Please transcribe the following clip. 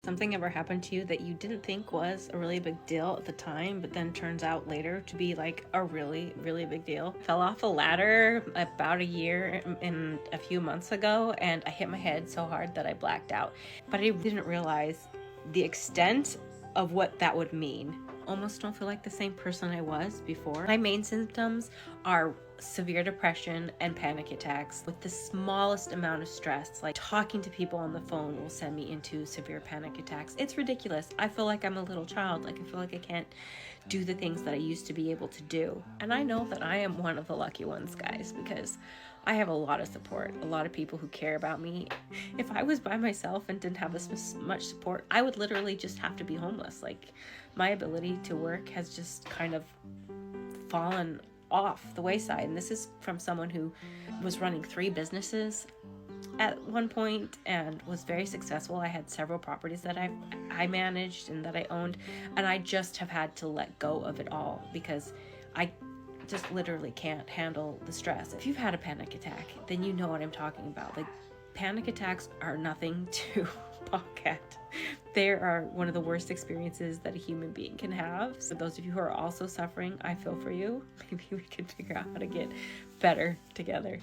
Something ever happened to you that you didn't think was a really big deal at the time, but then turns out later to be like a really, really big deal? Fell off a ladder about a year and a few months ago, and I hit my head so hard that I blacked out. But I didn't realize the extent of what that would mean. Almost don't feel like the same person I was before. My main symptoms are severe depression and panic attacks with the smallest amount of stress. Like talking to people on the phone will send me into severe panic attacks. It's ridiculous. I feel like I'm a little child. Like I feel like I can't do the things that I used to be able to do. And I know that I am one of the lucky ones, guys, because I have a lot of support, a lot of people who care about me. If I was by myself and didn't have this much support, I would literally just have to be homeless. Like my ability to work has just kind of fallen off the wayside. And this is from someone who was running 3 businesses at one point and was very successful. I had several properties that I managed and that I owned, and I just have had to let go of it all because I just literally can't handle the stress. If you've had a panic attack, then you know what I'm talking about. Like, panic attacks are nothing to balk at. They are one of the worst experiences that a human being can have. So those of you who are also suffering, I feel for you. Maybe we can figure out how to get better together.